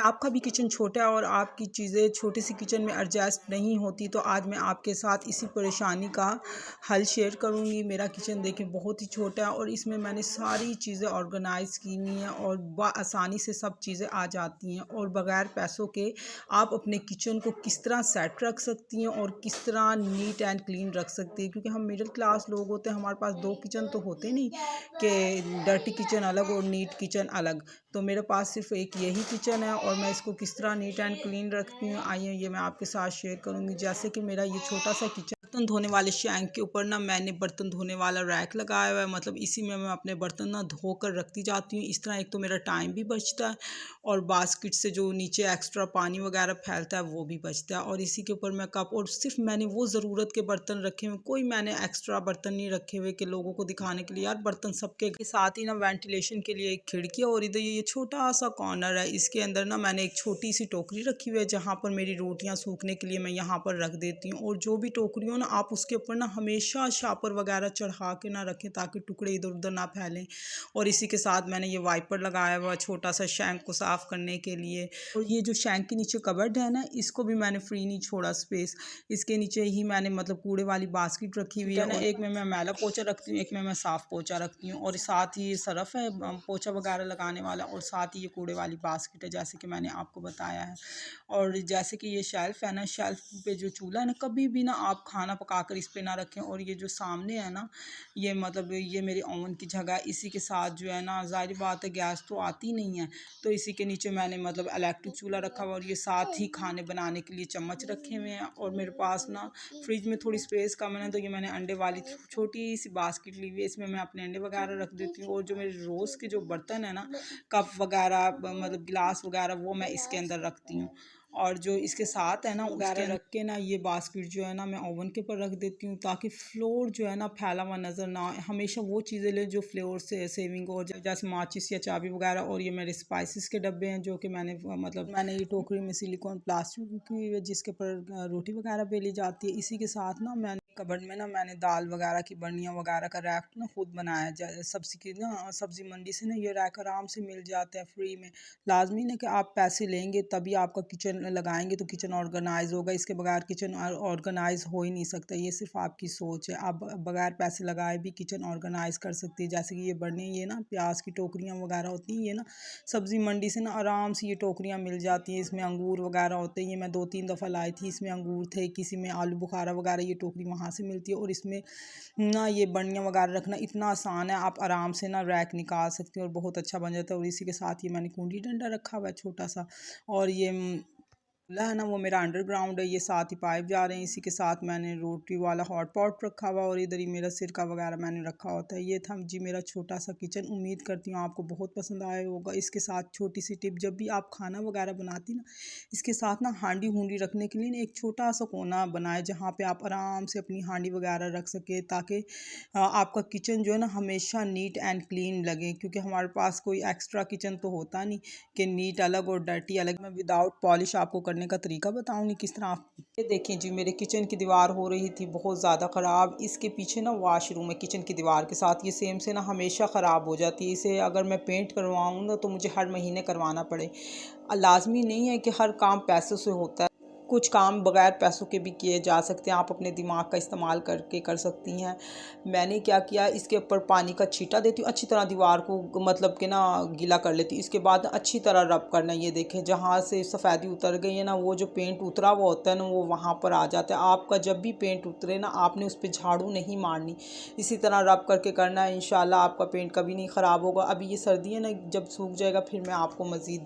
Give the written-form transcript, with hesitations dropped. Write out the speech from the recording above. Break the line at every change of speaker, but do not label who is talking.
आपका भी किचन छोटा है और आपकी चीज़ें छोटी सी किचन में एडजस्ट नहीं होती, तो आज मैं आपके साथ इसी परेशानी का हल शेयर करूंगी। मेरा किचन देखें बहुत ही छोटा है और इसमें मैंने सारी चीज़ें ऑर्गेनाइज़ की हुई हैं और आसानी से सब चीज़ें आ जाती हैं और बग़ैर पैसों के आप अपने किचन को किस तरह सेट रख सकती हैं और किस तरह नीट एंड क्लीन रख सकती हैं। क्योंकि हम मिडिल क्लास लोग होते हैं, हमारे पास दो किचन तो होते नहीं कि डर्टी किचन अलग और नीट किचन अलग। तो मेरे पास सिर्फ एक यही किचन है और मैं इसको किस तरह नीट एंड क्लीन रखती हूँ, आइए ये मैं आपके साथ शेयर करूँगी। जैसे कि मेरा ये छोटा सा किचन, बर्तन धोने वाले शैंक के ऊपर ना मैंने बर्तन धोने वाला रैक लगाया हुआ है। मतलब इसी में मैं अपने बर्तन ना धो कर रखती जाती हूँ। इस तरह एक तो मेरा टाइम भी बचता है और बास्केट से जो नीचे एक्स्ट्रा पानी वगैरह फैलता है वो भी बचता है। और इसी के ऊपर मैं कप, और सिर्फ मैंने वो ज़रूरत के बर्तन रखे हुए, कोई मैंने एक्स्ट्रा बर्तन नहीं रखे हुए कि लोगों को दिखाने के लिए यार बर्तन सबके साथ ही ना वेंटिलेशन के लिए एक खिड़की है। और इधर ये छोटा सा कॉर्नर है, इसके अंदर ना मैंने एक छोटी सी टोकरी रखी हुई है जहाँ पर मेरी रोटियां सूखने के लिए मैं यहाँ पर रख देती हूँ। और जो भी टोकरी हो ना, आप उसके ऊपर ना हमेशा शापर वगैरह चढ़ा के ना रखें ताकि टुकड़े इधर उधर ना फैलें। और इसी के साथ मैंने ये वाइपर लगाया हुआ छोटा सा शैंक को साफ़ करने के लिए। और ये जो शैंक के नीचे कबर्ड है ना, इसको भी मैंने फ्री नहीं छोड़ा स्पेस। इसके नीचे ही मैंने मतलब कूड़े वाली बास्केट रखी हुई है ना, एक में मैं मैला पोछा रखती हूँ, एक में मैं साफ़ पोछा रखती हूँ। और साथ ही ये सरफ़ है पोछा वगैरह लगाने वाला, और साथ ही ये कूड़े वाली बास्केट है जैसे कि मैंने आपको बताया है। और जैसे कि ये शेल्फ़ है ना, शेल्फ़ पे जो चूल्हा है ना, कभी भी ना आप खाना पकाकर इस पे ना रखें। और ये जो सामने है ना, ये मतलब ये मेरी ओवन की जगह है। इसी के साथ जो है ना, ज़ाहिर बात है गैस तो आती नहीं है, तो इसी के नीचे मैंने मतलब इलेक्ट्रिक चूल्हा रखा हुआ और ये साथ ही खाने बनाने के लिए चम्मच रखे हुए हैं। और मेरे पास ना फ्रिज में थोड़ी स्पेस कम है ना, तो ये मैंने अंडे वाली छोटी सी बास्केट ली हुई है, इसमें मैं अपने अंडे वगैरह रख देती हूँ। और जो मेरे रोज़ के जो बर्तन है ना, कप वगैरह मतलब गिलास वगैरह, वो मैं इसके अंदर रखती हूँ। और जो इसके साथ है ना, उसके रख के ना ये बास्केट जो है ना मैं ओवन के ऊपर रख देती हूँ ताकि फ्लोर जो है ना फैला हुआ नज़र ना आए। हमेशा वो चीज़ें ले जो फ्लोर से सेविंग हो, जैसे माचिस या चाबी वगैरह। और ये मेरे स्पाइसेस के डब्बे हैं जो कि मैंने ये टोकरी में सिलिकॉन प्लास्टिक की जिसके ऊपर रोटी वगैरह बेली जाती है। इसी के साथ ना मैंने कबर्ड में ना मैंने दाल वगैरह की बर्नियाँ वगैरह का रैक ना खुद बनाया जाए। सब्ज़ी की ना सब्ज़ी मंडी से ना ये रैक आराम से मिल जाता है फ्री में। लाजमी नहीं कि आप पैसे लेंगे तभी आपका किचन लगाएंगे तो किचन ऑर्गेनाइज होगा, इसके बगैर किचन ऑर्गेनाइज हो ही नहीं सकता। ये सिर्फ आपकी सोच है, आप बगैर पैसे लगाए भी किचन ऑर्गेनाइज कर सकती है। जैसे कि ये बर्नी, ये ना प्याज की टोकरियाँ वगैरह होती हैं, ये ना सब्ज़ी मंडी से ना आराम से ये टोकरियाँ मिल जाती हैं। इसमें अंगूर वगैरह होते हैं, ये मैं 2-3 दफ़ा लाई थी, इसमें अंगूर थे, किसी में आलू बुखारा वगैरह, ये टोकरी वहाँ से मिलती है। और इसमें ना ये बर्नियाँ वगैरह रखना इतना आसान है, आप आराम से ना रैक निकाल सकते हैं और बहुत अच्छा बन जाता है। और इसी के साथ ये मैंने कुंडी डंडा रखा हुआ है छोटा सा। और ये चूल्हा है ना, वो मेरा अंडरग्राउंड है, ये साथ ही पाइप जा रहे हैं। इसी के साथ मैंने रोटी वाला हॉट पॉट रखा हुआ और इधर ही मेरा सिरका वगैरह मैंने रखा होता है। ये था जी मेरा छोटा सा किचन। उम्मीद करती हूँ आपको बहुत पसंद आया होगा। इसके साथ छोटी सी टिप, जब भी आप खाना वगैरह बनाती ना, इसके साथ ना हांडी हूंडी रखने के लिए ना एक छोटा सा कोना बनाए जहाँ पे आप आराम से अपनी हांडी वगैरह रख सके, ताकि आपका किचन जो है ना हमेशा नीट एंड क्लीन लगे। क्योंकि हमारे पास कोई एक्स्ट्रा किचन तो होता नहीं कि नीट अलग और डर्टी अलग। मैं विदाउट पॉलिश आपको करने का तरीका बताऊंगी किस तरह आप। ये देखें जी, मेरे किचन की दीवार हो रही थी बहुत ज़्यादा ख़राब। इसके पीछे ना वॉशरूम है किचन की दीवार के साथ, ये सेम से ना हमेशा ख़राब हो जाती है। इसे अगर मैं पेंट करवाऊँ ना तो मुझे हर महीने करवाना पड़े। लाजमी नहीं है कि हर काम पैसों से होता है, कुछ काम बगैर पैसों के भी किए जा सकते हैं, आप अपने दिमाग का इस्तेमाल करके कर सकती हैं। मैंने क्या किया, इसके ऊपर पानी का छींटा देती हूँ, अच्छी तरह दीवार को मतलब कि ना गीला कर लेती हूँ। इसके बाद अच्छी तरह रब करना। ये देखें जहाँ से सफ़ेदी उतर गई है ना, वो जो पेंट उतरा हुआ होता है ना, वो वहाँ पर आ जाता है। आपका जब भी पेंट उतरे ना, आपने उस पर झाड़ू नहीं मारनी, इसी तरह रब करके करना है। इंशाल्लाह आपका पेंट कभी नहीं ख़राब होगा। अभी ये सर्दी है ना, जब सूख जाएगा फिर मैं आपको मज़ीद